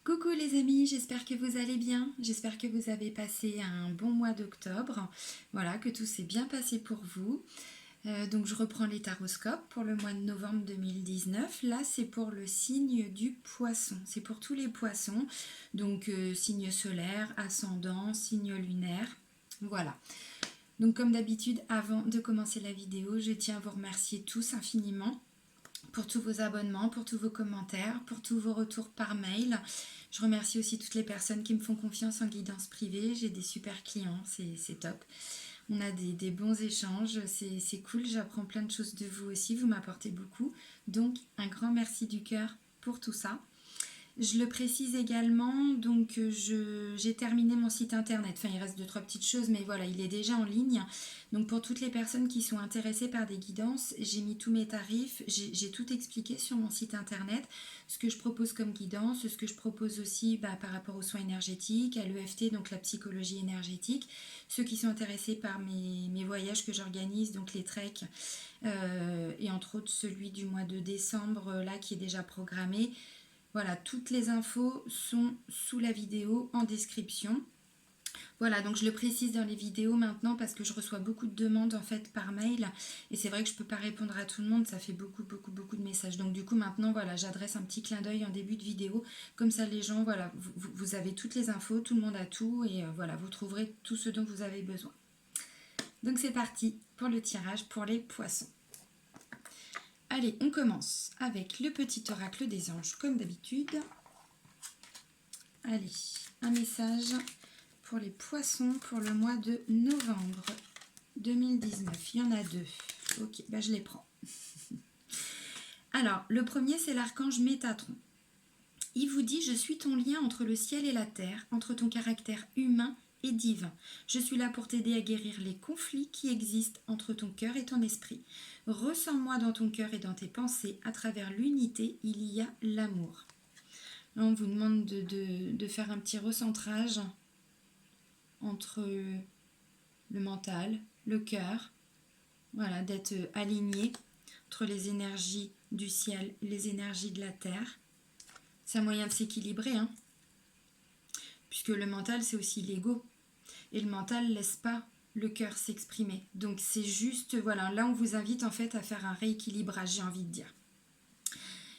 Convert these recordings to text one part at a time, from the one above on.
Coucou les amis, j'espère que vous allez bien, j'espère que vous avez passé un bon mois d'octobre, voilà, que tout s'est bien passé pour vous. Donc je reprends les taroscopes pour le mois de novembre 2019, là c'est pour le signe du poisson, c'est pour tous les poissons, donc signe solaire, ascendant, signe lunaire, voilà. Donc comme d'habitude, avant de commencer la vidéo, je tiens à vous remercier tous infiniment pour tous vos abonnements, pour tous vos commentaires, pour tous vos retours par mail. Je remercie aussi toutes les personnes qui me font confiance en guidance privée. J'ai des super clients, c'est top. On a des bons échanges, c'est cool. J'apprends plein de choses de vous aussi, vous m'apportez beaucoup. Donc un grand merci du cœur pour tout ça. Je le précise également, donc j'ai terminé mon site internet, enfin il reste 2-3 petites choses, mais voilà, il est déjà en ligne. Donc pour toutes les personnes qui sont intéressées par des guidances, j'ai mis tous mes tarifs, j'ai tout expliqué sur mon site internet, ce que je propose comme guidance, ce que je propose aussi par rapport aux soins énergétiques, à l'EFT, donc la psychologie énergétique, ceux qui sont intéressés par mes voyages que j'organise, donc les treks, et entre autres celui du mois de décembre, là qui est déjà programmé. Voilà, toutes les infos sont sous la vidéo en description. Voilà, donc je le précise dans les vidéos maintenant parce que je reçois beaucoup de demandes en fait par mail et c'est vrai que je ne peux pas répondre à tout le monde, ça fait beaucoup de messages. Donc du coup maintenant voilà, j'adresse un petit clin d'œil en début de vidéo, comme ça les gens, voilà, vous avez toutes les infos, tout le monde a tout et voilà, vous trouverez tout ce dont vous avez besoin. Donc c'est parti pour le tirage pour les poissons. Allez, on commence avec le petit oracle des anges, comme d'habitude. Allez, un message pour les poissons pour le mois de novembre 2019. Il y en a deux. Ok, je les prends. Alors, le premier, c'est l'archange Métatron. Il vous dit « Je suis ton lien entre le ciel et la terre, entre ton caractère humain et divin. Je suis là pour t'aider à guérir les conflits qui existent entre ton cœur et ton esprit. Ressens-moi dans ton cœur et dans tes pensées. À travers l'unité, il y a l'amour. » Là, on vous demande de faire un petit recentrage entre le mental, le cœur. Voilà, d'être aligné entre les énergies du ciel et les énergies de la terre. C'est un moyen de s'équilibrer, hein, puisque le mental, c'est aussi l'ego. Et le mental ne laisse pas le cœur s'exprimer. Donc c'est juste, voilà, là on vous invite en fait à faire un rééquilibrage, j'ai envie de dire.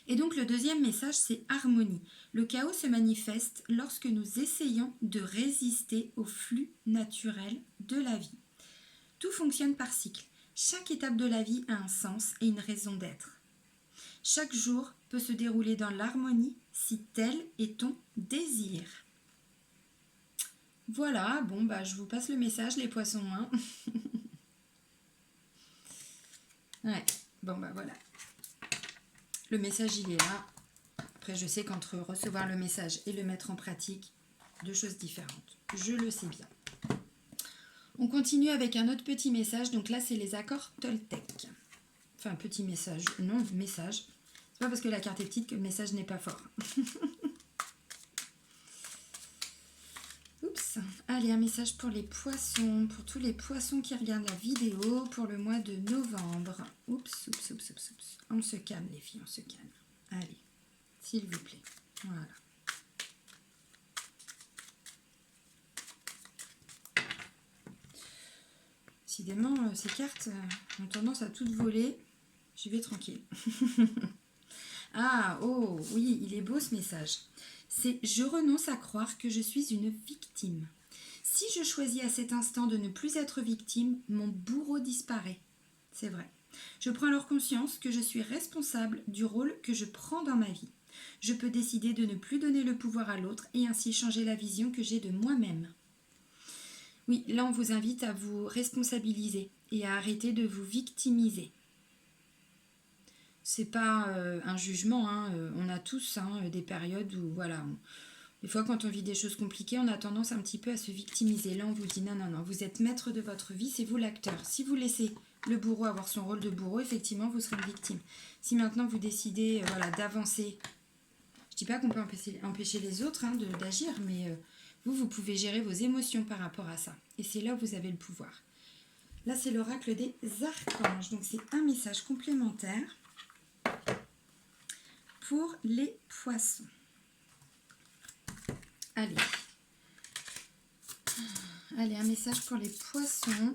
Et donc le deuxième message, c'est harmonie. Le chaos se manifeste lorsque nous essayons de résister au flux naturel de la vie. Tout fonctionne par cycle. Chaque étape de la vie a un sens et une raison d'être. Chaque jour peut se dérouler dans l'harmonie si tel est ton désir. Voilà, bon, je vous passe le message, les poissons. Hein. Ouais, bon, voilà. Le message, il est là. Après, je sais qu'entre recevoir le message et le mettre en pratique, deux choses différentes. Je le sais bien. On continue avec un autre petit message. Donc là, c'est les accords Toltec. Enfin, petit message. Non, message. C'est pas parce que la carte est petite que le message n'est pas fort. Oups. Allez, un message pour les poissons. Pour tous les poissons qui regardent la vidéo pour le mois de novembre. Oups. On se calme, les filles, on se calme. Allez, s'il vous plaît. Voilà. Décidément, ces cartes ont tendance à toutes voler. J'y vais tranquille. Ah, oh, oui, il est beau ce message. C'est « Je renonce à croire que je suis une victime. Si je choisis à cet instant de ne plus être victime, mon bourreau disparaît. » C'est vrai. Je prends alors conscience que je suis responsable du rôle que je prends dans ma vie. Je peux décider de ne plus donner le pouvoir à l'autre et ainsi changer la vision que j'ai de moi-même. Oui, là on vous invite à vous responsabiliser et à arrêter de vous victimiser. C'est pas un jugement, hein. On a tous des périodes où, voilà, des fois quand on vit des choses compliquées, on a tendance un petit peu à se victimiser. Là on vous dit non, vous êtes maître de votre vie, c'est vous l'acteur. Si vous laissez le bourreau avoir son rôle de bourreau, effectivement vous serez une victime. Si maintenant vous décidez d'avancer, je dis pas qu'on peut empêcher les autres d'agir, mais vous pouvez gérer vos émotions par rapport à ça. Et c'est là où vous avez le pouvoir. Là c'est l'oracle des archanges, donc c'est un message complémentaire pour les poissons. Allez. Allez, un message pour les poissons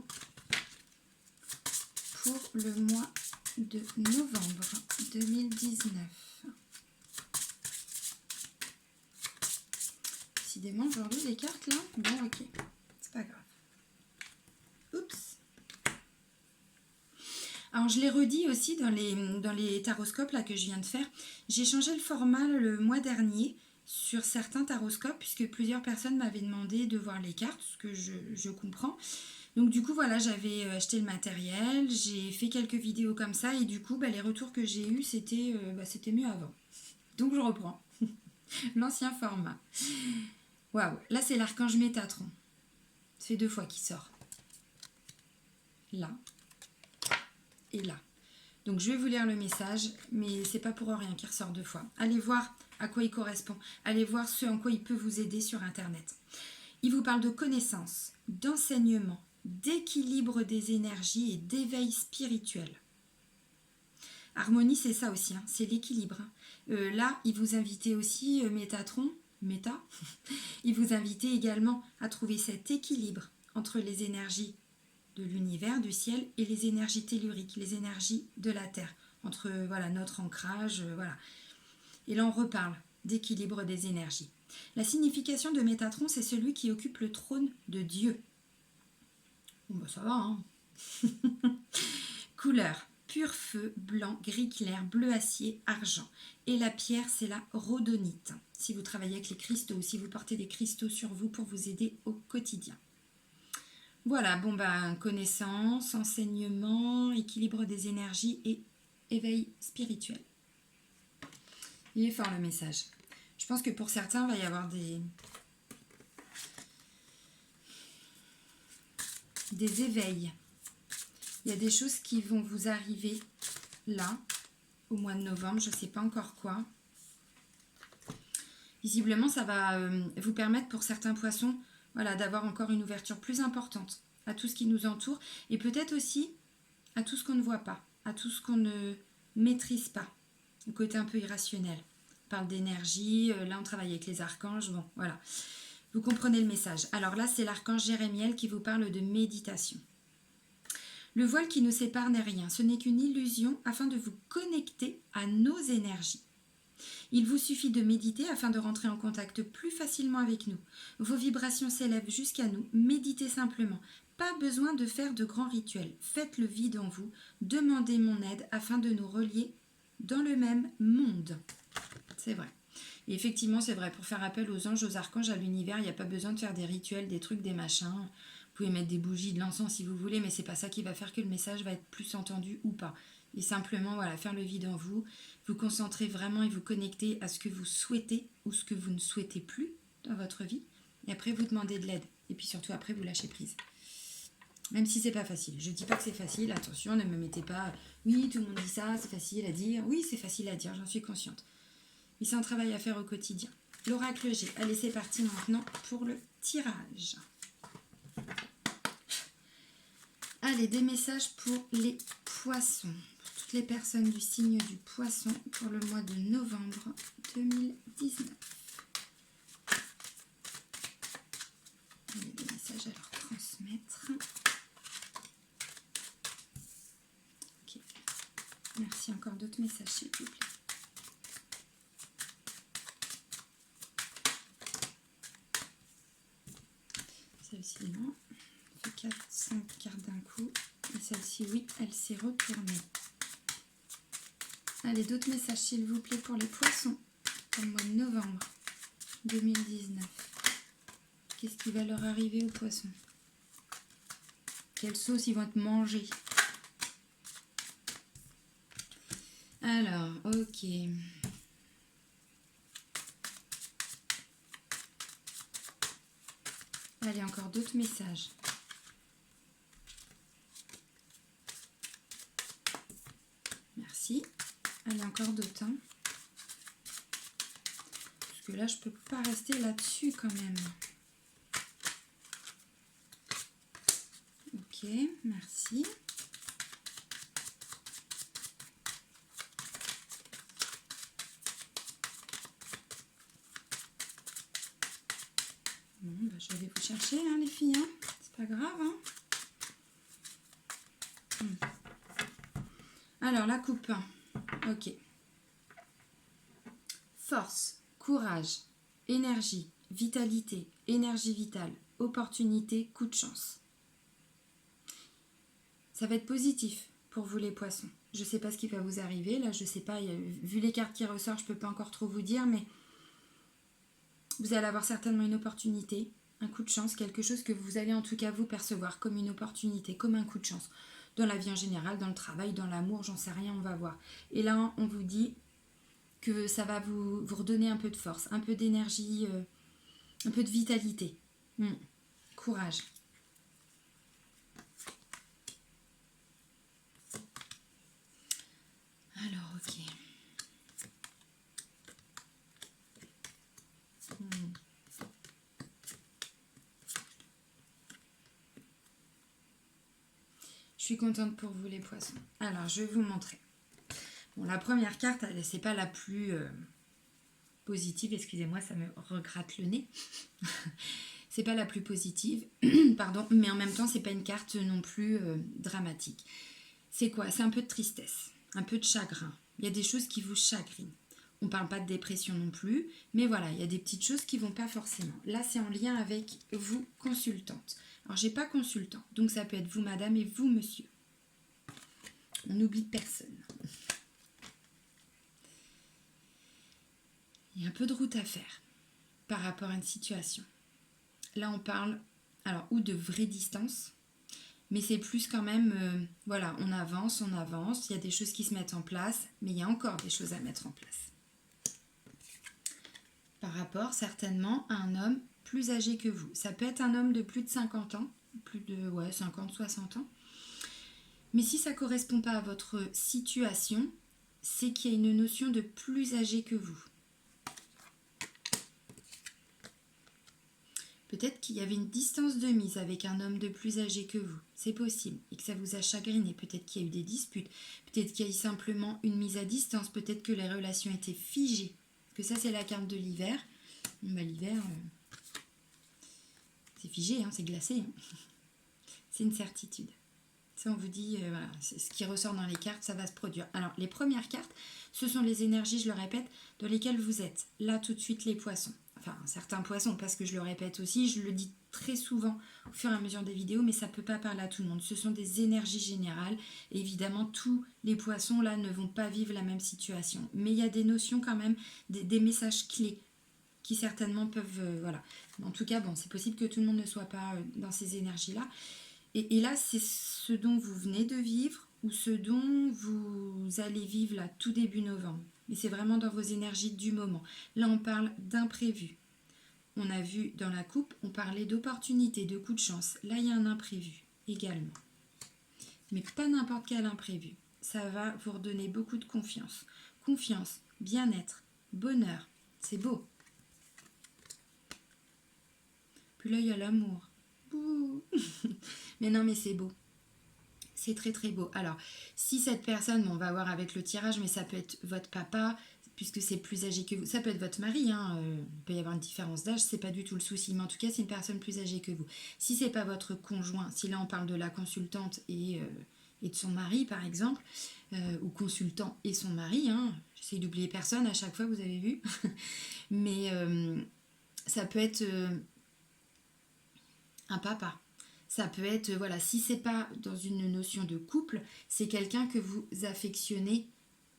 pour le mois de novembre 2019. Décidément, aujourd'hui, les cartes là. Bon, ok, c'est pas grave. Oups. Alors, je l'ai redit aussi dans les taroscopes là que je viens de faire. J'ai changé le format le mois dernier sur certains taroscopes puisque plusieurs personnes m'avaient demandé de voir les cartes, ce que je comprends. Donc du coup voilà, j'avais acheté le matériel, j'ai fait quelques vidéos comme ça et du coup les retours que j'ai eus c'était mieux avant. Donc je reprends l'ancien format. Waouh, là c'est l'archange Métatron. Ça fait 2 fois qu'il sort. Là et là. Donc je vais vous lire le message, mais c'est pas pour rien qu'il ressort 2 fois. Allez voir à quoi il correspond. Allez voir ce en quoi il peut vous aider sur internet. Il vous parle de connaissances, d'enseignement, d'équilibre des énergies et d'éveil spirituel. Harmonie, c'est ça aussi, hein, c'est l'équilibre. Là, il vous invitait aussi, Métatron, il vous invitait également à trouver cet équilibre entre les énergies de l'univers, du ciel, et les énergies telluriques, les énergies de la Terre, entre notre ancrage, voilà. Et là, on reparle d'équilibre des énergies. La signification de Métatron, c'est celui qui occupe le trône de Dieu. Bon, ça va, hein. Couleur, pur feu, blanc, gris clair, bleu acier, argent. Et la pierre, c'est la rhodonite. Si vous travaillez avec les cristaux ou si vous portez des cristaux sur vous pour vous aider au quotidien. Voilà, connaissance, enseignement, équilibre des énergies et éveil spirituel. Il est fort le message. Je pense que pour certains, il va y avoir des éveils. Il y a des choses qui vont vous arriver là, au mois de novembre, je ne sais pas encore quoi. Visiblement, ça va vous permettre pour certains poissons d'avoir encore une ouverture plus importante à tout ce qui nous entoure et peut-être aussi à tout ce qu'on ne voit pas, à tout ce qu'on ne maîtrise pas, le côté un peu irrationnel. On parle d'énergie, là on travaille avec les archanges, bon voilà. Vous comprenez le message. Alors là, c'est l'archange Jérémiel qui vous parle de méditation. Le voile qui nous sépare n'est rien, ce n'est qu'une illusion afin de vous connecter à nos énergies. Il vous suffit de méditer afin de rentrer en contact plus facilement avec nous. Vos vibrations s'élèvent jusqu'à nous, méditez simplement. Pas besoin de faire de grands rituels, faites le vide en vous, demandez mon aide afin de nous relier dans le même monde. C'est vrai. Et effectivement, c'est vrai, pour faire appel aux anges, aux archanges, à l'univers, il n'y a pas besoin de faire des rituels, des trucs, des machins. Vous pouvez mettre des bougies, de l'encens si vous voulez, mais c'est pas ça qui va faire que le message va être plus entendu ou pas. Et simplement, faire le vide en vous, vous concentrer vraiment et vous connecter à ce que vous souhaitez ou ce que vous ne souhaitez plus dans votre vie. Et après, vous demandez de l'aide. Et puis surtout, après, vous lâchez prise. Même si c'est pas facile. Je dis pas que c'est facile, attention, ne me mettez pas « Oui, tout le monde dit ça, c'est facile à dire. » Oui, c'est facile à dire, j'en suis consciente. Mais c'est un travail à faire au quotidien. L'oracle G. Allez, c'est parti maintenant pour le tirage. Allez, des messages pour les poissons. Pour toutes les personnes du signe du poisson pour le mois de novembre 2019. Allez, des messages à leur transmettre. Ok. Merci, encore d'autres messages, s'il vous plaît. Celle-ci, non. On fait 4-5 cartes d'un coup. Et celle-ci, oui, elle s'est retournée. Allez, d'autres messages, s'il vous plaît, pour les poissons. Pour le mois de novembre 2019. Qu'est-ce qui va leur arriver aux poissons? Quelle sauce ils vont être mangés? Alors, ok. Allez, encore d'autres messages. Merci. Allez, encore d'autres. Hein. Parce que là, je peux pas rester là-dessus quand même. Ok, merci. je vais vous chercher, hein, les filles. Hein. C'est pas grave. Hein. Alors, la coupe. Ok. Force, courage, énergie, vitalité, énergie vitale, opportunité, coup de chance. Ça va être positif pour vous les poissons. Je ne sais pas ce qui va vous arriver. Là, je ne sais pas. Vu les cartes qui ressortent, je ne peux pas encore trop vous dire, mais vous allez avoir certainement une opportunité, un coup de chance, quelque chose que vous allez en tout cas vous percevoir comme une opportunité, comme un coup de chance. Dans la vie en général, dans le travail, dans l'amour, j'en sais rien, on va voir. Et là, on vous dit que ça va vous redonner un peu de force, un peu d'énergie, un peu de vitalité. Courage. Alors, ok. Je suis contente pour vous les poissons. Alors, je vais vous montrer. Bon, la première carte, c'est pas la plus positive. Excusez-moi, ça me regratte le nez. C'est pas la plus positive, pardon, mais en même temps, c'est pas une carte non plus dramatique. C'est quoi? C'est un peu de tristesse, un peu de chagrin. Il y a des choses qui vous chagrinent. On ne parle pas de dépression non plus, mais voilà, il y a des petites choses qui ne vont pas forcément. Là, c'est en lien avec vous, consultante. Alors, j'ai pas consultant, donc ça peut être vous, madame, et vous, monsieur. On n'oublie personne. Il y a un peu de route à faire par rapport à une situation. Là, on parle, alors, ou de vraie distance, mais c'est plus quand même, voilà, on avance, il y a des choses qui se mettent en place, mais il y a encore des choses à mettre en place. Par rapport, certainement, à un homme plus âgé que vous. Ça peut être un homme de plus de 50 ans, plus de 50, 60 ans. Mais si ça ne correspond pas à votre situation, c'est qu'il y a une notion de plus âgé que vous. Peut-être qu'il y avait une distance de mise avec un homme de plus âgé que vous. C'est possible. Et que ça vous a chagriné. Peut-être qu'il y a eu des disputes. Peut-être qu'il y a eu simplement une mise à distance. Peut-être que les relations étaient figées. Que ça, c'est la carte de l'hiver. L'hiver, c'est figé, hein, c'est glacé. Hein. C'est une certitude. Ça, on vous dit, voilà, c'est ce qui ressort dans les cartes, ça va se produire. Alors, les premières cartes, ce sont les énergies, je le répète, dans lesquelles vous êtes. Là, tout de suite, les poissons. Enfin, certains poissons, parce que je le répète aussi, je le dis très souvent au fur et à mesure des vidéos, mais ça ne peut pas parler à tout le monde. Ce sont des énergies générales. Et évidemment, tous les poissons, là, ne vont pas vivre la même situation. Mais il y a des notions quand même, des messages clés qui certainement peuvent... voilà. En tout cas, bon, c'est possible que tout le monde ne soit pas dans ces énergies-là. Et là, c'est ce dont vous venez de vivre ou ce dont vous allez vivre là, tout début novembre. Mais c'est vraiment dans vos énergies du moment. Là, on parle d'imprévu. On a vu dans la coupe, on parlait d'opportunité, de coup de chance. Là, il y a un imprévu également. Mais pas n'importe quel imprévu. Ça va vous redonner beaucoup de confiance. Confiance, bien-être, bonheur. C'est beau. Puis là, il y a l'amour. Mais non, mais c'est beau. C'est très très beau. Alors, si cette personne, bon, on va voir avec le tirage, mais ça peut être votre papa, puisque c'est plus âgé que vous. Ça peut être votre mari, hein, il peut y avoir une différence d'âge, c'est pas du tout le souci, mais en tout cas, c'est une personne plus âgée que vous. Si c'est pas votre conjoint, si là on parle de la consultante et de son mari, par exemple, ou consultant et son mari, hein, j'essaie d'oublier personne à chaque fois, vous avez vu, mais ça peut être un papa. Ça peut être, voilà, si c'est pas dans une notion de couple, c'est quelqu'un que vous affectionnez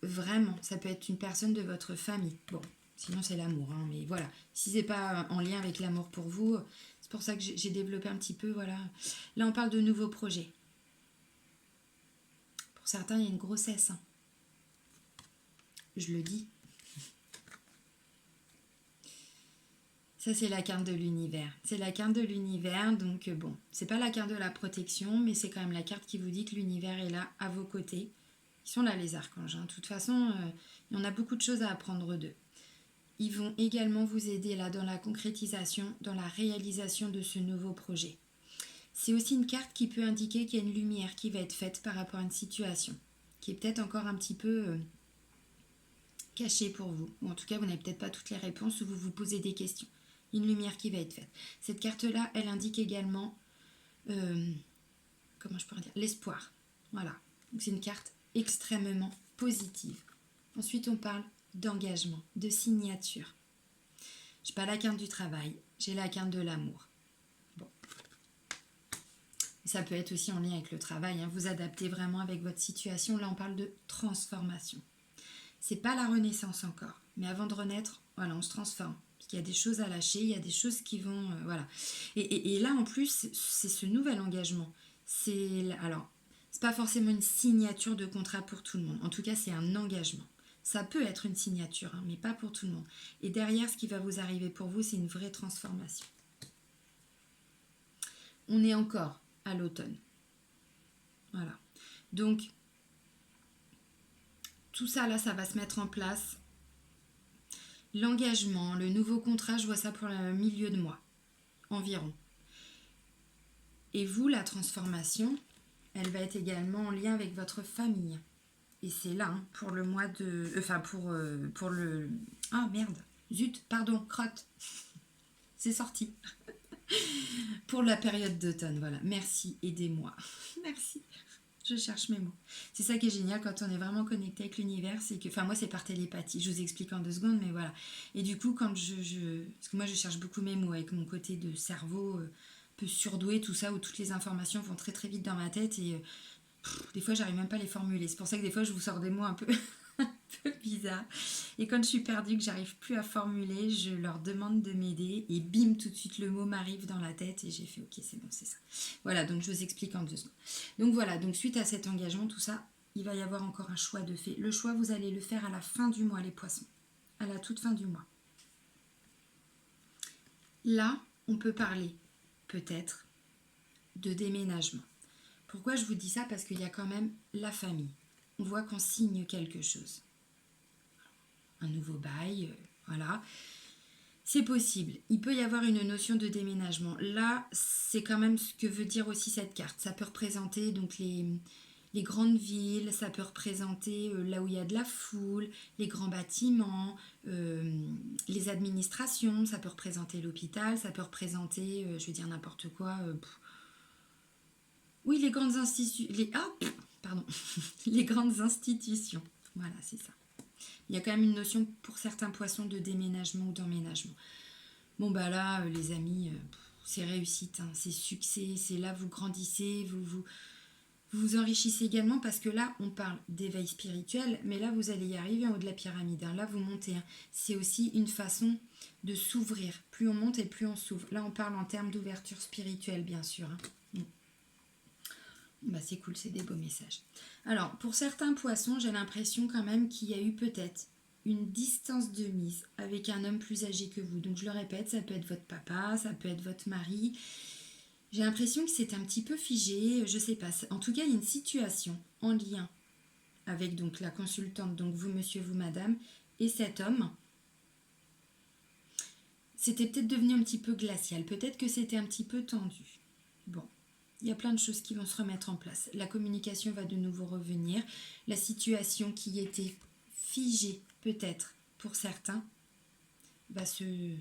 vraiment. Ça peut être une personne de votre famille. Bon, sinon c'est l'amour, hein, mais voilà. Si c'est pas en lien avec l'amour pour vous, c'est pour ça que j'ai développé un petit peu, voilà. Là, on parle de nouveaux projets. Pour certains, il y a une grossesse. Hein. Je le dis. Ça, c'est la carte de l'univers. C'est la carte de l'univers, donc bon, c'est pas la carte de la protection, mais c'est quand même la carte qui vous dit que l'univers est là, à vos côtés. Ils sont là, les archanges. Hein. De toute façon, on a beaucoup de choses à apprendre d'eux. Ils vont également vous aider là dans la concrétisation, dans la réalisation de ce nouveau projet. C'est aussi une carte qui peut indiquer qu'il y a une lumière qui va être faite par rapport à une situation, qui est peut-être encore un petit peu cachée pour vous. Ou en tout cas, vous n'avez peut-être pas toutes les réponses ou vous vous posez des questions. une lumière qui va être faite. Cette carte-là, elle indique également, comment je pourrais dire, l'espoir. Voilà, donc c'est une carte extrêmement positive. Ensuite, on parle d'engagement, de signature. Je n'ai pas la carte du travail, j'ai la carte de l'amour. Bon. Ça peut être aussi en lien avec le travail, hein. Vous adaptez vraiment avec votre situation. Là, on parle de transformation. C'est pas la renaissance encore, mais avant de renaître, voilà, on se transforme. Parce qu'il y a des choses à lâcher, il y a des choses qui vont, voilà. Et là, en plus, c'est ce nouvel engagement. Alors, c'est pas forcément une signature de contrat pour tout le monde. En tout cas, c'est un engagement. Ça peut être une signature, hein, mais pas pour tout le monde. Et derrière, ce qui va vous arriver pour vous, c'est une vraie transformation. On est encore à l'automne. Voilà. Donc, tout ça, là, ça va se mettre en place. L'engagement, le nouveau contrat, je vois ça pour le milieu de mois, environ. Et vous, la transformation, elle va être également en lien avec votre famille. Et c'est là, hein, pour le mois de... Enfin, pour le... Ah, merde. Zut, pardon, crotte. C'est sorti. Pour la période d'automne, voilà. Merci, aidez-moi. Merci. Je cherche mes mots. C'est ça qui est génial quand on est vraiment connecté avec l'univers, c'est que, enfin moi c'est par télépathie, je vous explique en 2 secondes, mais voilà. Et du coup quand parce que moi je cherche beaucoup mes mots avec mon côté de cerveau un peu surdoué, tout ça, où toutes les informations vont très très vite dans ma tête et des fois j'arrive même pas à les formuler. C'est pour ça que des fois je vous sors des mots un peu bizarre. Et quand je suis perdue, que j'arrive plus à formuler, je leur demande de m'aider et bim, tout de suite le mot m'arrive dans la tête et j'ai fait ok, c'est bon, c'est ça. Voilà, donc je vous explique en 2 secondes. Donc voilà, donc suite à cet engagement, tout ça, il va y avoir encore un choix de fait. Le choix, vous allez le faire à la fin du mois, les poissons. À la toute fin du mois. Là, on peut parler peut-être de déménagement. Pourquoi je vous dis ça? Parce qu'il y a quand même la famille. On voit qu'on signe quelque chose. Un nouveau bail, voilà. C'est possible. Il peut y avoir une notion de déménagement. Là, c'est quand même ce que veut dire aussi cette carte. Ça peut représenter donc les grandes villes, ça peut représenter là où il y a de la foule, les grands bâtiments, les administrations, ça peut représenter l'hôpital, ça peut représenter, je vais dire n'importe quoi. Oui, les grandes institutions. Les grandes institutions. Voilà, c'est ça. Il y a quand même une notion pour certains poissons de déménagement ou d'emménagement. Bon bah là, les amis, c'est réussite, hein, c'est succès, c'est là vous grandissez, vous enrichissez également parce que là, on parle d'éveil spirituel, mais là, vous allez y arriver en haut de la pyramide. Hein. Là, vous montez. Hein. C'est aussi une façon de s'ouvrir. Plus on monte et plus on s'ouvre. Là, on parle en termes d'ouverture spirituelle, bien sûr. Hein. Bah, c'est cool, c'est des beaux messages. Alors, pour certains poissons, j'ai l'impression quand même qu'il y a eu peut-être une distance de mise avec un homme plus âgé que vous. Donc, je le répète, ça peut être votre papa, ça peut être votre mari. J'ai l'impression que c'est un petit peu figé, je sais pas. En tout cas, il y a une situation en lien avec donc la consultante, donc vous, monsieur, vous, madame, et cet homme. C'était peut-être devenu un petit peu glacial. Peut-être que c'était un petit peu tendu. Bon. Il y a plein de choses qui vont se remettre en place. La communication va de nouveau revenir. La situation qui était figée, peut-être, pour certains, va se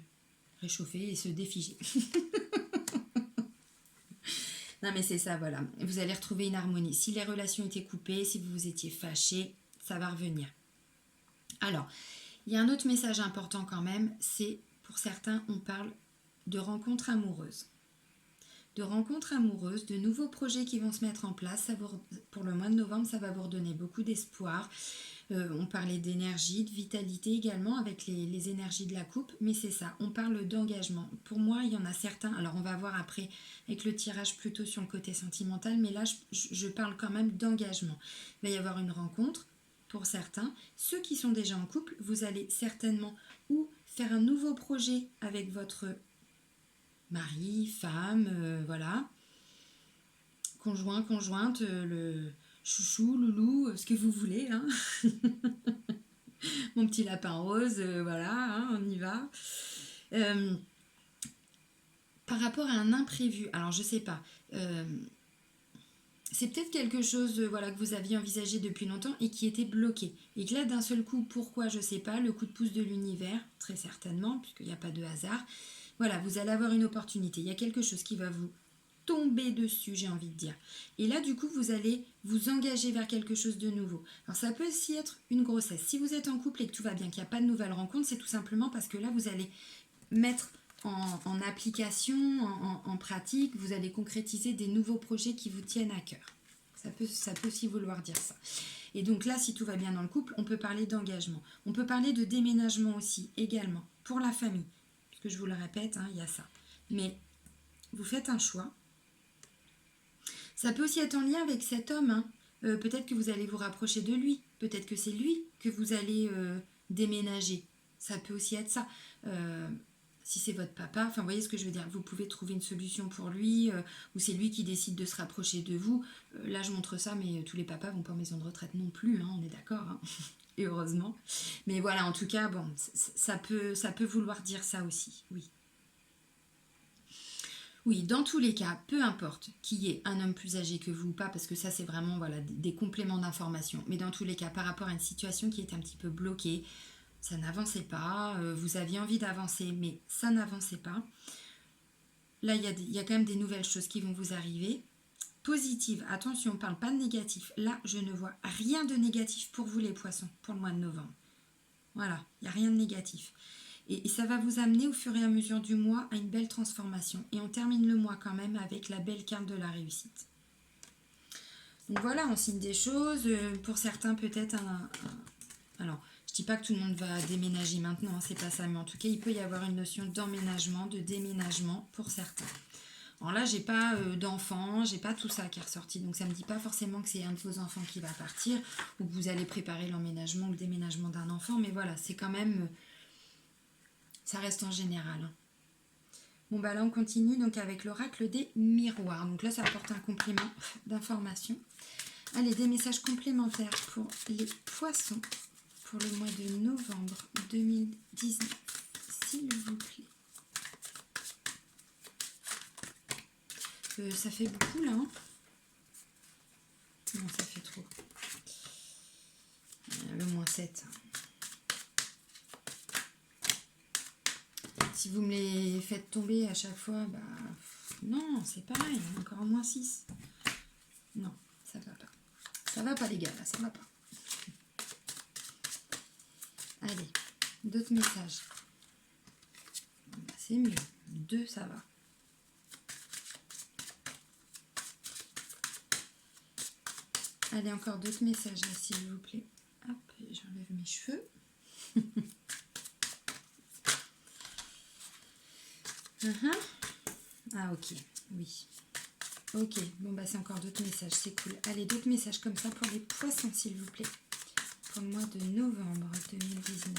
réchauffer et se défiger. Non mais c'est ça, voilà. Vous allez retrouver une harmonie. Si les relations étaient coupées, si vous étiez fâchés, ça va revenir. Alors, il y a un autre message important quand même, c'est pour certains, on parle de rencontres amoureuses. De rencontres amoureuses, de nouveaux projets qui vont se mettre en place. Pour le mois de novembre, ça va vous redonner beaucoup d'espoir. On parlait d'énergie, de vitalité également avec les énergies de la coupe, mais c'est ça, on parle d'engagement. Pour moi, il y en a certains, alors on va voir après avec le tirage plutôt sur le côté sentimental, mais là, je parle quand même d'engagement. Il va y avoir une rencontre pour certains. Ceux qui sont déjà en couple, vous allez certainement ou faire un nouveau projet avec votre mari, femme, voilà, conjoint, conjointe, le chouchou, loulou, ce que vous voulez, hein. Mon petit lapin rose, voilà, hein, on y va. Par rapport à un imprévu, alors je sais pas, c'est peut-être quelque chose voilà, que vous aviez envisagé depuis longtemps et qui était bloqué. Et que là, d'un seul coup, pourquoi, je sais pas, le coup de pouce de l'univers, très certainement, puisqu'il n'y a pas de hasard. voilà, vous allez avoir une opportunité. Il y a quelque chose qui va vous tomber dessus, j'ai envie de dire. Et là, du coup, vous allez vous engager vers quelque chose de nouveau. Alors, ça peut aussi être une grossesse. Si vous êtes en couple et que tout va bien, qu'il n'y a pas de nouvelles rencontres, c'est tout simplement parce que là, vous allez mettre en application, en pratique, vous allez concrétiser des nouveaux projets qui vous tiennent à cœur. Ça peut aussi vouloir dire ça. Et donc là, si tout va bien dans le couple, on peut parler d'engagement. On peut parler de déménagement aussi, également, pour la famille. Parce que je vous le répète, il y a ça. Mais vous faites un choix. Ça peut aussi être en lien avec cet homme. Peut-être que vous allez vous rapprocher de lui. Peut-être que c'est lui que vous allez déménager. Ça peut aussi être ça. Si c'est votre papa, enfin, vous voyez ce que je veux dire. Vous pouvez trouver une solution pour lui, ou c'est lui qui décide de se rapprocher de vous. Là, je montre ça, mais tous les papas vont pas en maison de retraite non plus, on est d'accord. Et heureusement. Mais voilà, en tout cas, bon, ça peut vouloir dire ça aussi, oui. Oui, dans tous les cas, peu importe qui est un homme plus âgé que vous ou pas, parce que ça c'est vraiment voilà, des compléments d'information, mais dans tous les cas, par rapport à une situation qui est un petit peu bloquée, ça n'avançait pas, vous aviez envie d'avancer, mais ça n'avançait pas. Là, il y a quand même des nouvelles choses qui vont vous arriver. Positives, attention, on ne parle pas de négatif. Là, je ne vois rien de négatif pour vous les poissons, pour le mois de novembre. Voilà, il n'y a rien de négatif. Et ça va vous amener au fur et à mesure du mois à une belle transformation. Et on termine le mois quand même avec la belle carte de la réussite. Donc voilà, on signe des choses. Pour certains, peut-être alors, je ne dis pas que tout le monde va déménager maintenant, c'est pas ça. Mais en tout cas, il peut y avoir une notion d'emménagement, de déménagement pour certains. Alors là, j'ai pas d'enfants, j'ai pas tout ça qui est ressorti. Donc ça me dit pas forcément que c'est un de vos enfants qui va partir ou que vous allez préparer l'emménagement ou le déménagement d'un enfant. Mais voilà, c'est quand même... ça reste en général. Bon, bah là, on continue donc avec l'oracle des miroirs. Donc là, ça apporte un complément d'information. Allez, des messages complémentaires pour les poissons pour le mois de novembre 2019, s'il vous plaît. Ça fait beaucoup, là. Non, ça fait trop. Le moins 7. Si vous me les faites tomber à chaque fois, bah non, c'est pareil, encore un moins 6. Non, ça va pas. Ça va pas les gars, là, ça va pas. Allez, d'autres messages. Bah, c'est mieux. 2, ça va. Allez, encore d'autres messages, là, s'il vous plaît. Hop, j'enlève mes cheveux. Ah, ok, oui. Ok, bon, bah, c'est encore d'autres messages, c'est cool. Allez, d'autres messages comme ça pour les poissons, s'il vous plaît. Pour le mois de novembre 2019.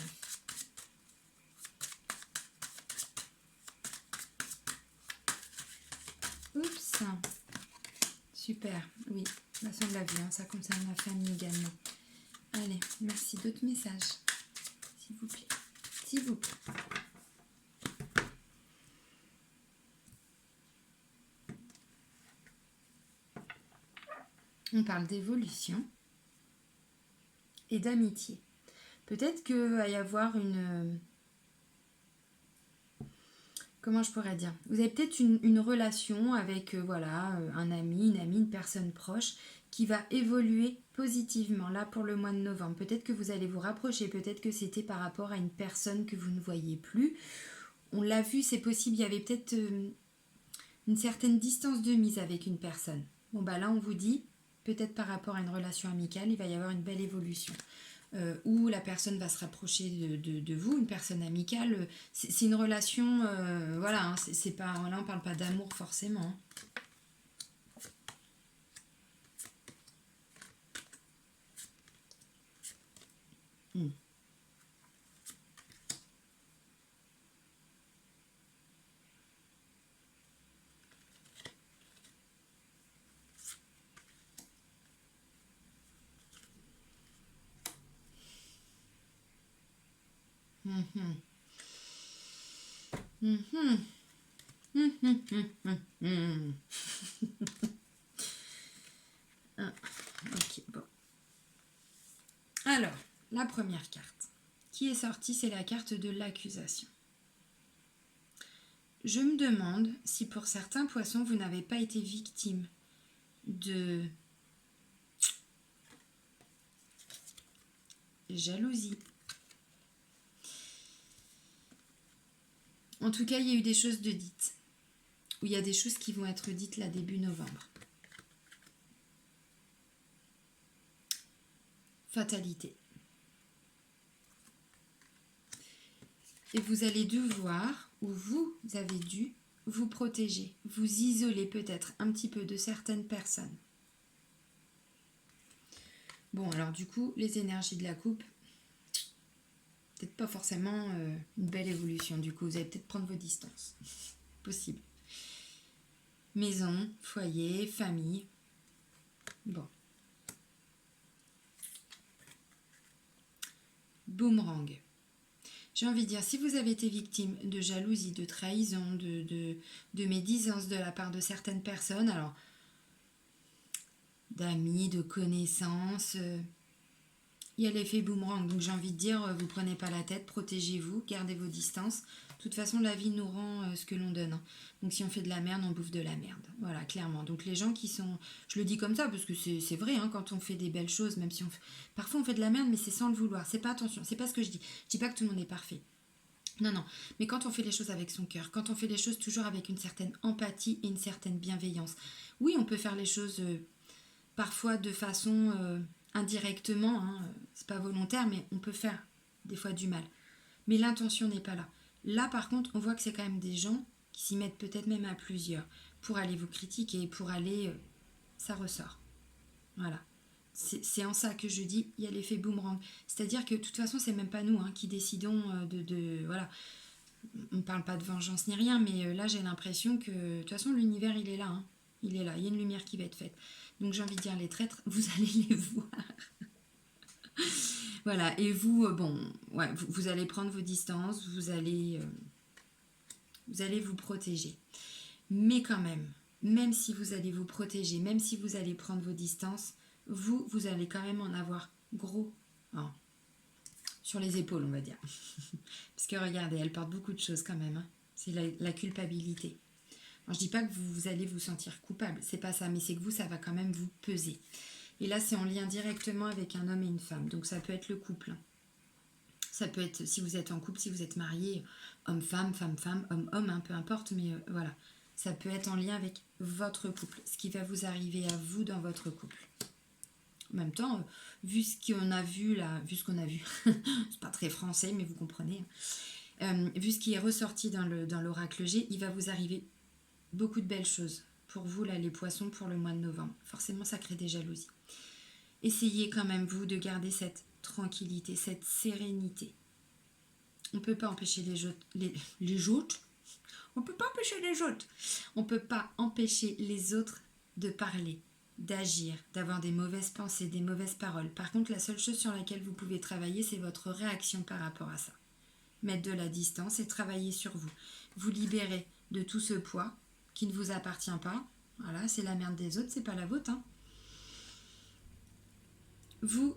Oups. Super, oui. Bah, ça, on l'a vu, ça concerne la famille également. Allez, merci. D'autres messages, s'il vous plaît. S'il vous plaît. On parle d'évolution et d'amitié. Peut-être qu'il va y avoir une... Comment je pourrais dire? Vous avez peut-être une relation avec un ami, une amie, une personne proche qui va évoluer positivement, là pour le mois de novembre. Peut-être que vous allez vous rapprocher, peut-être que c'était par rapport à une personne que vous ne voyez plus. On l'a vu, c'est possible, il y avait peut-être une certaine distance de mise avec une personne. Bon, bah là, on vous dit, peut-être par rapport à une relation amicale, il va y avoir une belle évolution. Où la personne va se rapprocher de vous, une personne amicale. C'est une relation, c'est pas, là, on parle pas d'amour forcément. Ok, bon. Alors, la première carte qui est sortie, c'est la carte de l'accusation. je me demande si pour certains poissons, vous n'avez pas été victime de jalousie. En tout cas, il y a eu des choses de dites. Ou il y a des choses qui vont être dites là début novembre. Fatalité. Et vous allez devoir, ou vous avez dû, vous protéger, vous isoler peut-être un petit peu de certaines personnes. Bon, alors du coup, les énergies de la coupe, peut-être pas forcément une belle évolution. Du coup, vous allez peut-être prendre vos distances. Possible. Maison, foyer, famille. Bon. Boomerang. J'ai envie de dire, si vous avez été victime de jalousie, de trahison, de médisance de la part de certaines personnes, alors d'amis, de connaissances, il y a l'effet boomerang. Donc j'ai envie de dire, vous prenez pas la tête, protégez-vous, gardez vos distances. De toute façon, la vie nous rend ce que l'on donne. Donc si on fait de la merde, on bouffe de la merde. Voilà, clairement. Donc les gens qui sont... Je le dis comme ça parce que c'est vrai, hein, quand on fait des belles choses, même si on... Parfois on fait de la merde, mais c'est sans le vouloir. C'est pas attention, c'est pas ce que je dis. Je dis pas que tout le monde est parfait. Non, non. Mais quand on fait les choses avec son cœur, quand on fait les choses toujours avec une certaine empathie et une certaine bienveillance. Oui, on peut faire les choses parfois de façon indirectement, hein, c'est pas volontaire, mais on peut faire des fois du mal. Mais l'intention n'est pas là. Là, par contre, on voit que c'est quand même des gens qui s'y mettent peut-être même à plusieurs pour aller vous critiquer, pour aller... ça ressort. Voilà. C'est en ça que je dis, il y a l'effet boomerang. C'est-à-dire que de toute façon, c'est même pas nous qui décidons voilà. On ne parle pas de vengeance ni rien, mais là, j'ai l'impression que... De toute façon, l'univers, il est là. Hein. Il est là. Il y a une lumière qui va être faite. Donc, j'ai envie de dire, les traîtres, vous allez les voir. Voilà. Et vous, ouais, vous allez prendre vos distances, vous allez vous protéger. Mais quand même si vous allez vous protéger, même si vous allez prendre vos distances, vous allez quand même en avoir gros sur les épaules, on va dire. Parce que regardez, elle porte beaucoup de choses quand même. Hein. C'est la culpabilité. Alors, je dis pas que vous allez vous sentir coupable, c'est pas ça, mais c'est que vous, ça va quand même vous peser. Et là, c'est en lien directement avec un homme et une femme. Donc, ça peut être le couple. Hein. Ça peut être, si vous êtes en couple, si vous êtes marié, homme-femme, femme-femme, homme-homme, hein, peu importe, mais voilà. Ça peut être en lien avec votre couple, ce qui va vous arriver à vous dans votre couple. En même temps, vu ce qu'on a vu là, c'est pas très français, mais vous comprenez. Vu ce qui est ressorti dans l'oracle G, il va vous arriver beaucoup de belles choses. Pour vous, là, les poissons, pour le mois de novembre. Forcément, ça crée des jalousies. Essayez quand même, vous, de garder cette tranquillité, cette sérénité. On ne peut pas empêcher les autres. On ne peut pas empêcher les autres. On ne peut pas empêcher les autres de parler, d'agir, d'avoir des mauvaises pensées, des mauvaises paroles. Par contre, la seule chose sur laquelle vous pouvez travailler, c'est votre réaction par rapport à ça. Mettre de la distance et travailler sur vous. Vous libérer de tout ce poids qui ne vous appartient pas. Voilà, c'est la merde des autres, c'est pas la vôtre. Hein. Vous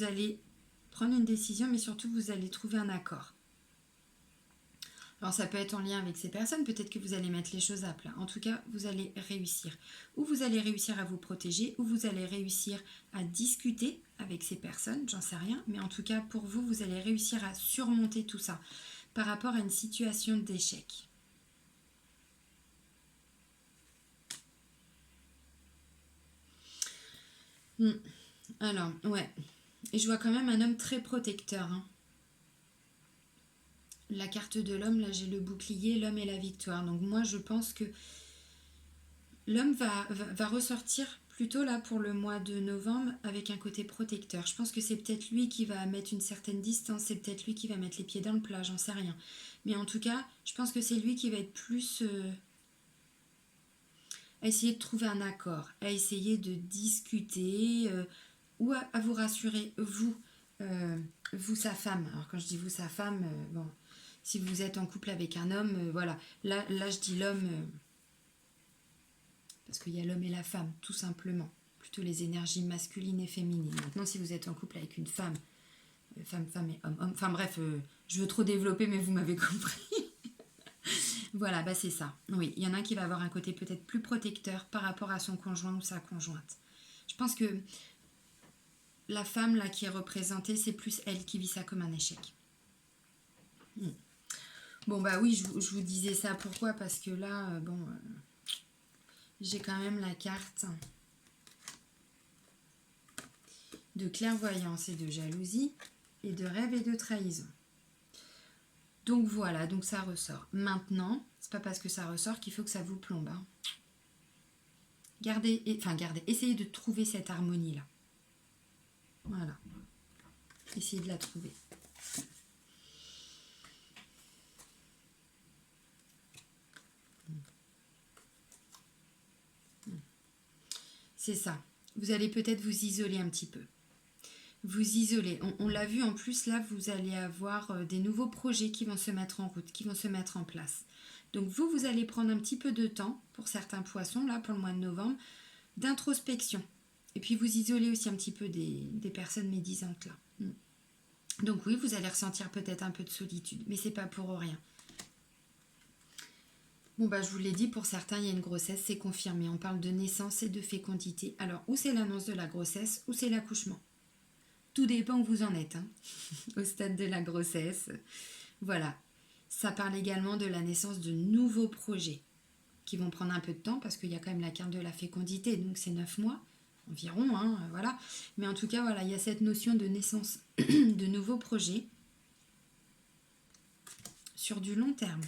allez prendre une décision, mais surtout, vous allez trouver un accord. Alors ça peut être en lien avec ces personnes, peut-être que vous allez mettre les choses à plat. En tout cas, vous allez réussir. Ou vous allez réussir à vous protéger, ou vous allez réussir à discuter avec ces personnes, j'en sais rien. Mais en tout cas, pour vous, vous allez réussir à surmonter tout ça par rapport à une situation d'échec. Alors, ouais. Et je vois quand même un homme très protecteur. Hein. La carte de l'homme, là j'ai le bouclier, l'homme et la victoire. Donc moi je pense que l'homme va ressortir plutôt là pour le mois de novembre avec un côté protecteur. Je pense que c'est peut-être lui qui va mettre une certaine distance, c'est peut-être lui qui va mettre les pieds dans le plat, j'en sais rien. Mais en tout cas, je pense que c'est lui qui va être plus à essayer de trouver un accord, à essayer de discuter ou à vous rassurer, vous sa femme. Alors quand je dis vous sa femme, si vous êtes en couple avec un homme, voilà. Là, je dis l'homme, parce qu'il y a l'homme et la femme, tout simplement. Plutôt les énergies masculines et féminines. Maintenant, si vous êtes en couple avec une femme, femme et homme. Enfin bref, je veux trop développer, mais vous m'avez compris. Voilà, bah c'est ça. Oui, il y en a un qui va avoir un côté peut-être plus protecteur par rapport à son conjoint ou sa conjointe. Je pense que la femme là qui est représentée, c'est plus elle qui vit ça comme un échec. Bon bah oui, je vous disais ça pourquoi? Parce que là, j'ai quand même la carte de clairvoyance et de jalousie et de rêve et de trahison. Donc voilà, donc ça ressort. Maintenant, c'est pas parce que ça ressort qu'il faut que ça vous plombe. Hein. Gardez, essayez de trouver cette harmonie-là. Voilà. Essayez de la trouver. C'est ça. Vous allez peut-être vous isoler un petit peu. Vous isoler. On l'a vu en plus, là, vous allez avoir des nouveaux projets qui vont se mettre en route, qui vont se mettre en place. Donc vous allez prendre un petit peu de temps, pour certains poissons, là, pour le mois de novembre, d'introspection. Et puis vous isolez aussi un petit peu des personnes médisantes, là. Donc oui, vous allez ressentir peut-être un peu de solitude, mais c'est pas pour rien. Bon bah je vous l'ai dit, pour certains il y a une grossesse, c'est confirmé. On parle de naissance et de fécondité. Alors ou c'est l'annonce de la grossesse ou c'est l'accouchement. Tout dépend où vous en êtes, hein, au stade de la grossesse. Voilà. Ça parle également de la naissance de nouveaux projets qui vont prendre un peu de temps parce qu'il y a quand même la carte de la fécondité, donc c'est 9 mois environ, hein, voilà. Mais en tout cas, voilà, il y a cette notion de naissance de nouveaux projets sur du long terme.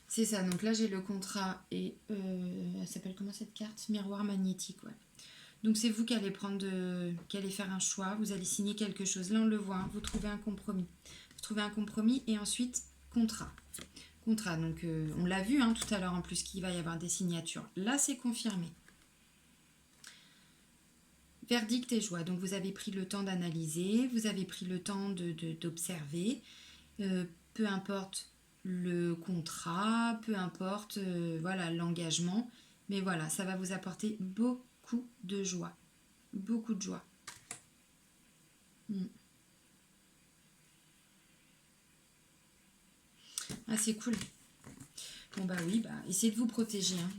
C'est ça, donc là j'ai le contrat et elle s'appelle comment cette carte? Miroir magnétique, ouais. Donc c'est vous qui allez qui allez faire un choix, vous allez signer quelque chose. Là on le voit, hein, vous trouvez un compromis. Vous trouvez un compromis et ensuite contrat. Contrat, donc on l'a vu hein, tout à l'heure en plus qu'il va y avoir des signatures. Là c'est confirmé. Verdict et joie, donc vous avez pris le temps d'analyser, vous avez pris le temps d'observer, peu importe le contrat, peu importe voilà l'engagement, mais voilà, ça va vous apporter beaucoup de joie. Beaucoup de joie. Ah, c'est cool. Bon, bah oui, essayez de vous protéger hein,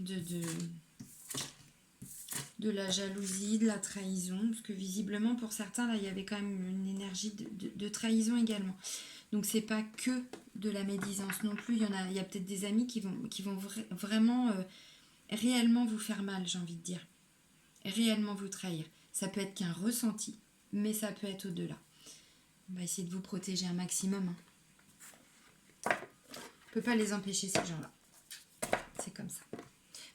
de la jalousie, de la trahison, parce que visiblement, pour certains, là, il y avait quand même une énergie de trahison également. Donc, c'est pas que de la médisance non plus. Il y a peut-être des amis qui vont vraiment, réellement vous faire mal, j'ai envie de dire. Réellement vous trahir. Ça peut être qu'un ressenti, mais ça peut être au-delà. On va essayer de vous protéger un maximum. Hein. On ne peut pas les empêcher, ces gens-là. C'est comme ça.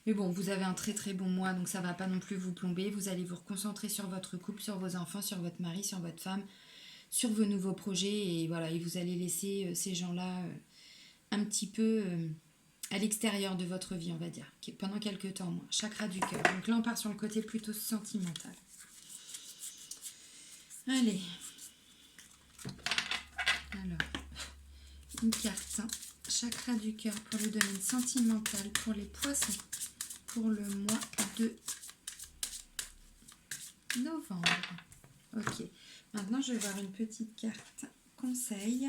Mais bon, vous avez un très très bon mois, donc ça ne va pas non plus vous plomber. Vous allez vous reconcentrer sur votre couple, sur vos enfants, sur votre mari, sur votre femme, sur vos nouveaux projets. Et voilà, et vous allez laisser ces gens-là un petit peu à l'extérieur de votre vie, on va dire, pendant quelques temps au moins. Chakra du cœur. Donc là, on part sur le côté plutôt sentimental. Allez. Alors, une carte. Chakra du cœur pour le domaine sentimental pour les poissons pour le mois de novembre. Ok. Maintenant, je vais voir une petite carte conseil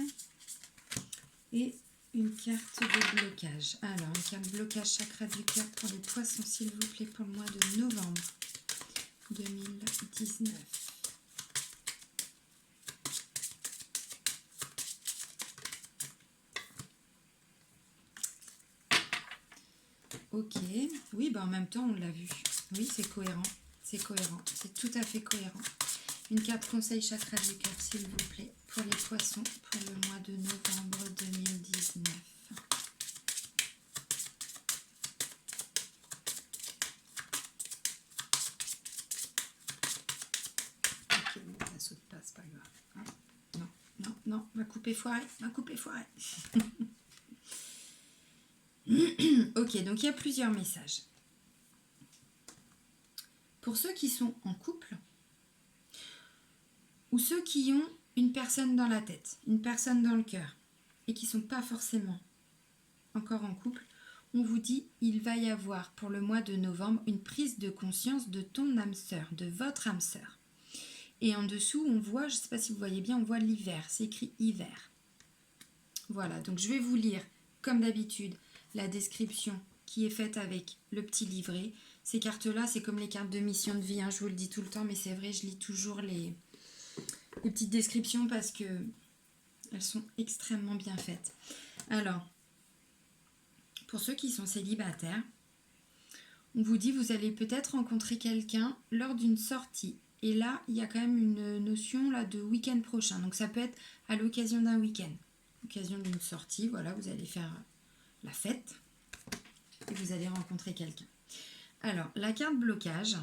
et une carte de blocage. Alors, une carte blocage chakra du cœur pour les poissons, s'il vous plaît, pour le mois de novembre 2019. Ok, oui, en même temps, on l'a vu. Oui, c'est cohérent, c'est tout à fait cohérent. Une carte conseil chakra du cœur, s'il vous plaît, pour les poissons, pour le mois de novembre 2019. Ok, bon, ça saute pas, c'est pas grave. Hein, non, ma coupe est foirée, Ok, donc il y a plusieurs messages. Pour ceux qui sont en couple, ou ceux qui ont une personne dans la tête, une personne dans le cœur, et qui ne sont pas forcément encore en couple, on vous dit il va y avoir pour le mois de novembre une prise de conscience de ton âme sœur, de votre âme sœur. Et en dessous, on voit, je ne sais pas si vous voyez bien, on voit l'hiver. C'est écrit hiver. Voilà, donc je vais vous lire, comme d'habitude, la description qui est faite avec le petit livret. Ces cartes-là, c'est comme les cartes de mission de vie, hein, je vous le dis tout le temps, mais c'est vrai, je lis toujours les petites descriptions parce que elles sont extrêmement bien faites. Alors, pour ceux qui sont célibataires, on vous dit vous allez peut-être rencontrer quelqu'un lors d'une sortie. Et là, il y a quand même une notion là, de week-end prochain. Donc ça peut être à l'occasion d'un week-end. L'occasion d'une sortie, voilà, vous allez faire la fête et vous allez rencontrer quelqu'un. Alors, la carte blocage,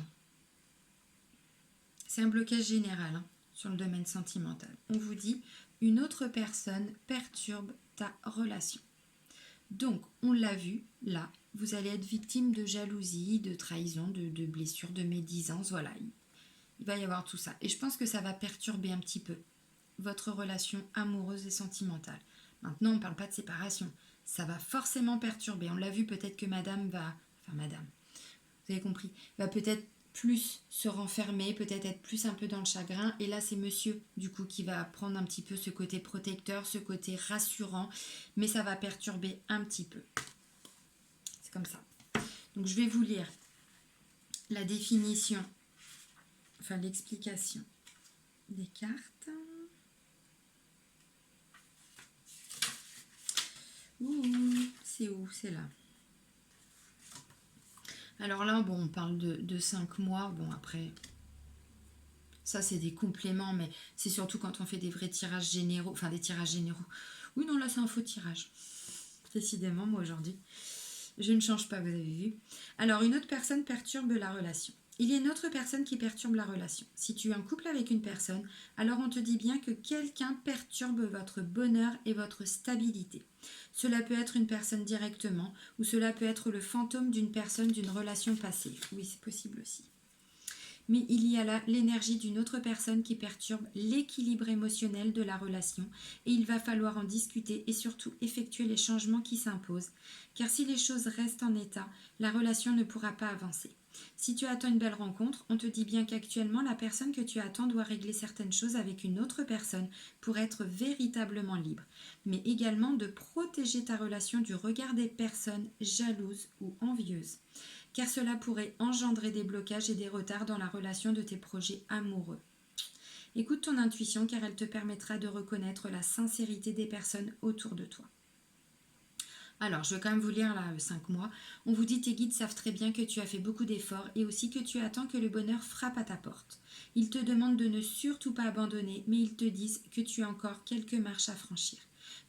c'est un blocage général hein, sur le domaine sentimental. On vous dit une autre personne perturbe ta relation. Donc, on l'a vu, là, vous allez être victime de jalousie, de trahison, de blessures, de médisance, voilà. Il va y avoir tout ça. Et je pense que ça va perturber un petit peu votre relation amoureuse et sentimentale. Maintenant, on ne parle pas de séparation. Ça va forcément perturber. On l'a vu, peut-être que madame, vous avez compris, va peut-être plus se renfermer, peut-être être plus un peu dans le chagrin. Et là, c'est monsieur, du coup, qui va prendre un petit peu ce côté protecteur, ce côté rassurant. Mais ça va perturber un petit peu. C'est comme ça. Donc, je vais vous lire la définition, enfin l'explication des cartes. C'est où? C'est là. Alors là, bon, on parle de 5 mois. Bon, après, ça, c'est des compléments, mais c'est surtout quand on fait des vrais tirages généraux. Enfin, des tirages généraux. Oui, non, là, c'est un faux tirage. Décidément, moi, aujourd'hui, je ne change pas, vous avez vu. Alors, une autre personne perturbe la relation. Il y a une autre personne qui perturbe la relation. Si tu es en couple avec une personne, alors on te dit bien que quelqu'un perturbe votre bonheur et votre stabilité. Cela peut être une personne directement ou cela peut être le fantôme d'une personne d'une relation passée. Oui, c'est possible aussi. Mais il y a là l'énergie d'une autre personne qui perturbe l'équilibre émotionnel de la relation et il va falloir en discuter et surtout effectuer les changements qui s'imposent. Car si les choses restent en état, la relation ne pourra pas avancer. Si tu attends une belle rencontre, on te dit bien qu'actuellement la personne que tu attends doit régler certaines choses avec une autre personne pour être véritablement libre, mais également de protéger ta relation du regard des personnes jalouses ou envieuses, car cela pourrait engendrer des blocages et des retards dans la relation de tes projets amoureux. Écoute ton intuition car elle te permettra de reconnaître la sincérité des personnes autour de toi. Alors, je vais quand même vous lire là 5 mois. On vous dit tes guides savent très bien que tu as fait beaucoup d'efforts et aussi que tu attends que le bonheur frappe à ta porte. Ils te demandent de ne surtout pas abandonner, mais ils te disent que tu as encore quelques marches à franchir.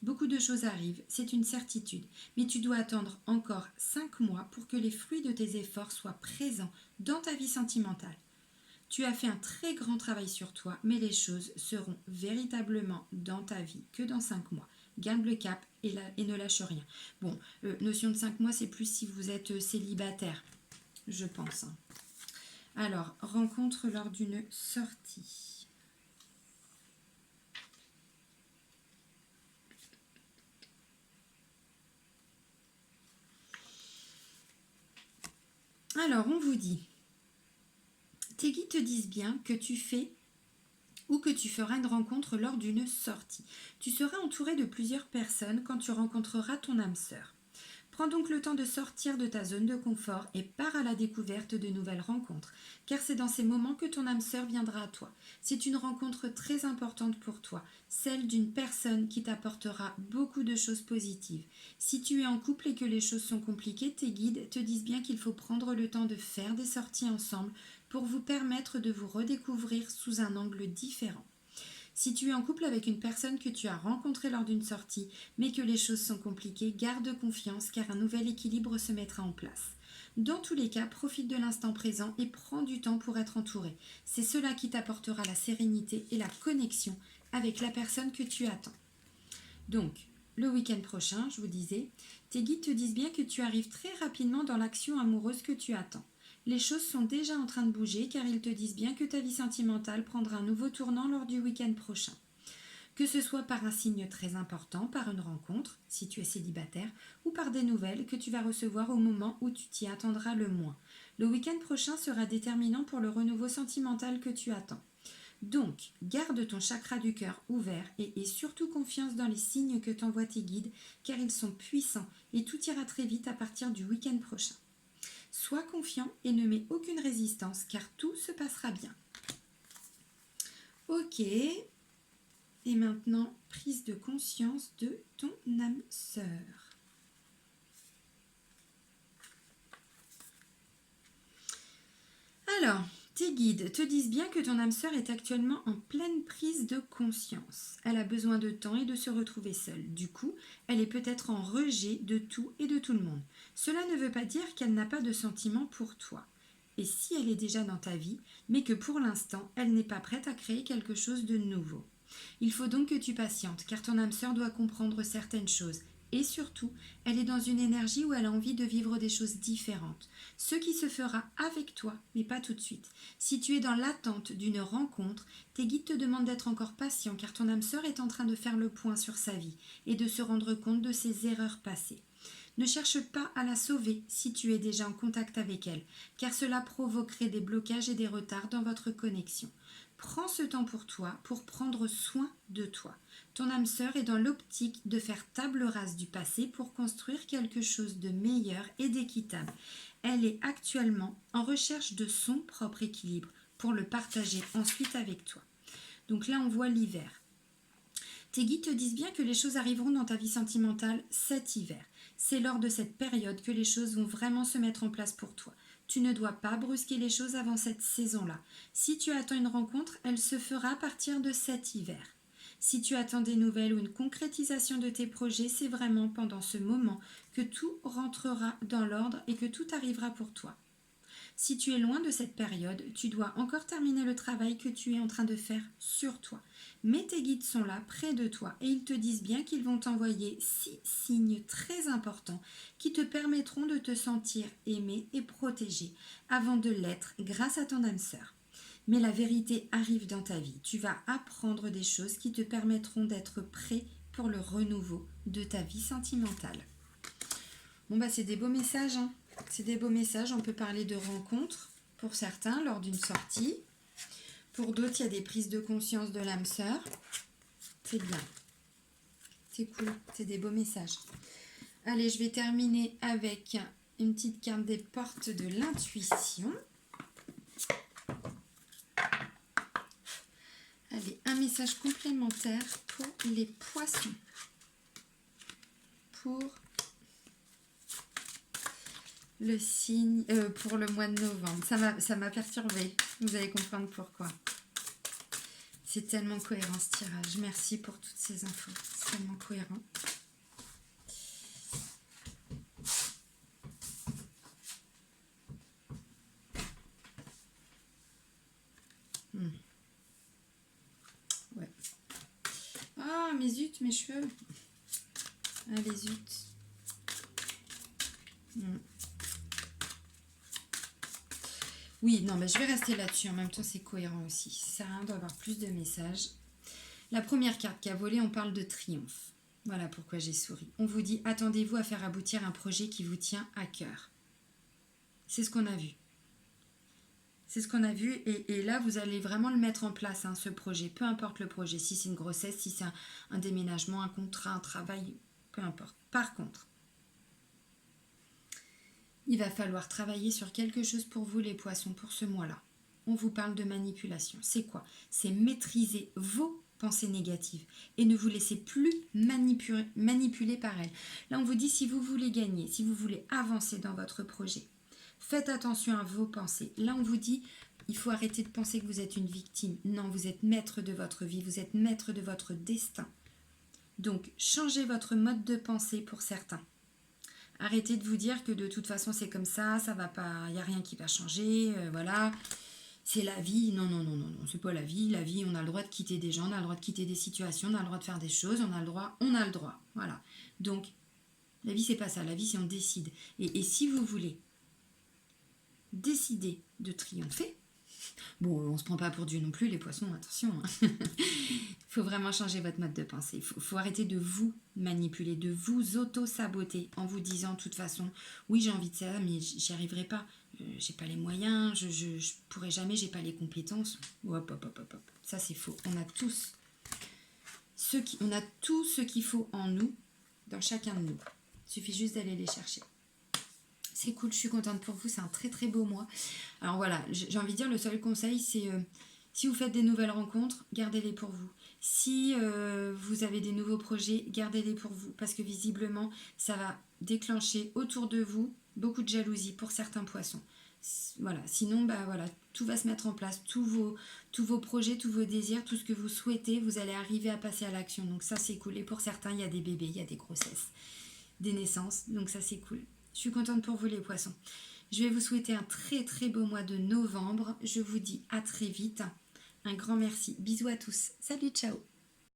Beaucoup de choses arrivent, c'est une certitude, mais tu dois attendre encore 5 mois pour que les fruits de tes efforts soient présents dans ta vie sentimentale. Tu as fait un très grand travail sur toi, mais les choses seront véritablement dans ta vie que dans 5 mois. Garde le cap et ne lâche rien. Bon, notion de 5 mois, c'est plus si vous êtes célibataire, je pense. Alors, rencontre lors d'une sortie. Alors, on vous dit, tes guides te disent bien que tu fais ou que tu feras une rencontre lors d'une sortie. Tu seras entouré de plusieurs personnes quand tu rencontreras ton âme sœur. Prends donc le temps de sortir de ta zone de confort et pars à la découverte de nouvelles rencontres, car c'est dans ces moments que ton âme sœur viendra à toi. C'est une rencontre très importante pour toi, celle d'une personne qui t'apportera beaucoup de choses positives. Si tu es en couple et que les choses sont compliquées, tes guides te disent bien qu'il faut prendre le temps de faire des sorties ensemble pour vous permettre de vous redécouvrir sous un angle différent. Si tu es en couple avec une personne que tu as rencontrée lors d'une sortie, mais que les choses sont compliquées, garde confiance car un nouvel équilibre se mettra en place. Dans tous les cas, profite de l'instant présent et prends du temps pour être entouré. C'est cela qui t'apportera la sérénité et la connexion avec la personne que tu attends. Donc, le week-end prochain, je vous disais, tes guides te disent bien que tu arrives très rapidement dans l'action amoureuse que tu attends. Les choses sont déjà en train de bouger car ils te disent bien que ta vie sentimentale prendra un nouveau tournant lors du week-end prochain. Que ce soit par un signe très important, par une rencontre, si tu es célibataire, ou par des nouvelles que tu vas recevoir au moment où tu t'y attendras le moins. Le week-end prochain sera déterminant pour le renouveau sentimental que tu attends. Donc, garde ton chakra du cœur ouvert et aie surtout confiance dans les signes que t'envoient tes guides, car ils sont puissants et tout ira très vite à partir du week-end prochain. Sois confiant et ne mets aucune résistance, car tout se passera bien. Ok, et maintenant, prise de conscience de ton âme sœur. Alors, tes guides te disent bien que ton âme sœur est actuellement en pleine prise de conscience. Elle a besoin de temps et de se retrouver seule. Du coup, elle est peut-être en rejet de tout et de tout le monde. Cela ne veut pas dire qu'elle n'a pas de sentiments pour toi. Et si elle est déjà dans ta vie, mais que pour l'instant, elle n'est pas prête à créer quelque chose de nouveau. Il faut donc que tu patientes, car ton âme sœur doit comprendre certaines choses. Et surtout, elle est dans une énergie où elle a envie de vivre des choses différentes. Ce qui se fera avec toi, mais pas tout de suite. Si tu es dans l'attente d'une rencontre, tes guides te demandent d'être encore patient, car ton âme sœur est en train de faire le point sur sa vie et de se rendre compte de ses erreurs passées. Ne cherche pas à la sauver si tu es déjà en contact avec elle, car cela provoquerait des blocages et des retards dans votre connexion. Prends ce temps pour toi, pour prendre soin de toi. Ton âme sœur est dans l'optique de faire table rase du passé pour construire quelque chose de meilleur et d'équitable. Elle est actuellement en recherche de son propre équilibre pour le partager ensuite avec toi. Donc là, on voit l'hiver. Tes guides te disent bien que les choses arriveront dans ta vie sentimentale cet hiver. C'est lors de cette période que les choses vont vraiment se mettre en place pour toi. Tu ne dois pas brusquer les choses avant cette saison-là. Si tu attends une rencontre, elle se fera à partir de cet hiver. Si tu attends des nouvelles ou une concrétisation de tes projets, c'est vraiment pendant ce moment que tout rentrera dans l'ordre et que tout arrivera pour toi. Si tu es loin de cette période, tu dois encore terminer le travail que tu es en train de faire sur toi. Mais tes guides sont là, près de toi, et ils te disent bien qu'ils vont t'envoyer 6 signes très importants qui te permettront de te sentir aimé et protégé avant de l'être grâce à ton âme sœur. Mais la vérité arrive dans ta vie. Tu vas apprendre des choses qui te permettront d'être prêt pour le renouveau de ta vie sentimentale. Bon bah c'est des beaux messages, hein. C'est des beaux messages. On peut parler de rencontres pour certains lors d'une sortie. Pour d'autres, il y a des prises de conscience de l'âme sœur. C'est bien. C'est cool. C'est des beaux messages. Allez, je vais terminer avec une petite carte des portes de l'intuition. Allez, un message complémentaire pour les poissons. Pour le signe, pour le mois de novembre. Ça m'a perturbée. Vous allez comprendre pourquoi. C'est tellement cohérent ce tirage. Merci pour toutes ces infos. C'est tellement cohérent. Ouais. Ah, mais zut, mes cheveux. Allez, zut. Oui, non, mais je vais rester là-dessus. En même temps, c'est cohérent aussi. Ça sert à rien d'avoir plus de messages. La première carte qui a volé, on parle de triomphe. Voilà pourquoi j'ai souri. On vous dit, attendez-vous à faire aboutir un projet qui vous tient à cœur. C'est ce qu'on a vu. C'est ce qu'on a vu. Et là, vous allez vraiment le mettre en place, hein, ce projet. Peu importe le projet. Si c'est une grossesse, si c'est un déménagement, un contrat, un travail, peu importe. Par contre, il va falloir travailler sur quelque chose pour vous les poissons pour ce mois-là. On vous parle de manipulation. C'est quoi? C'est maîtriser vos pensées négatives et ne vous laissez plus manipuler par elles. Là, on vous dit si vous voulez gagner, si vous voulez avancer dans votre projet, faites attention à vos pensées. Là, on vous dit il faut arrêter de penser que vous êtes une victime. Non, vous êtes maître de votre vie, vous êtes maître de votre destin. Donc, changez votre mode de pensée pour certains. Arrêtez de vous dire que de toute façon c'est comme ça va pas, il n'y a rien qui va changer, voilà, c'est la vie. Non, c'est pas la vie. La vie, on a le droit de quitter des gens, on a le droit de quitter des situations, on a le droit de faire des choses, on a le droit, voilà. Donc, la vie c'est pas ça, la vie c'est on décide. Et si vous voulez décider de triompher, bon, on se prend pas pour Dieu non plus, les poissons, attention, hein. Il faut vraiment changer votre mode de pensée. Il faut arrêter de vous manipuler, de vous auto-saboter en vous disant de toute façon, oui j'ai envie de ça, mais j'y arriverai pas. j'ai pas les moyens, je pourrais jamais, j'ai pas les compétences. Hop, hop, hop, hop, hop. Ça c'est faux. On a tout ce qu'il faut en nous, dans chacun de nous. Il suffit juste d'aller les chercher. C'est cool, je suis contente pour vous, c'est un très très beau mois. Alors voilà, j'ai envie de dire, le seul conseil, c'est si vous faites des nouvelles rencontres, gardez-les pour vous. Si vous avez des nouveaux projets, gardez-les pour vous. Parce que visiblement, ça va déclencher autour de vous beaucoup de jalousie pour certains poissons. Voilà, sinon, voilà, tout va se mettre en place. Tous vos projets, tous vos désirs, tout ce que vous souhaitez, vous allez arriver à passer à l'action. Donc ça, c'est cool. Et pour certains, il y a des bébés, il y a des grossesses, des naissances. Donc ça, c'est cool. Je suis contente pour vous les poissons. Je vais vous souhaiter un très très beau mois de novembre. Je vous dis à très vite. Un grand merci. Bisous à tous. Salut, ciao.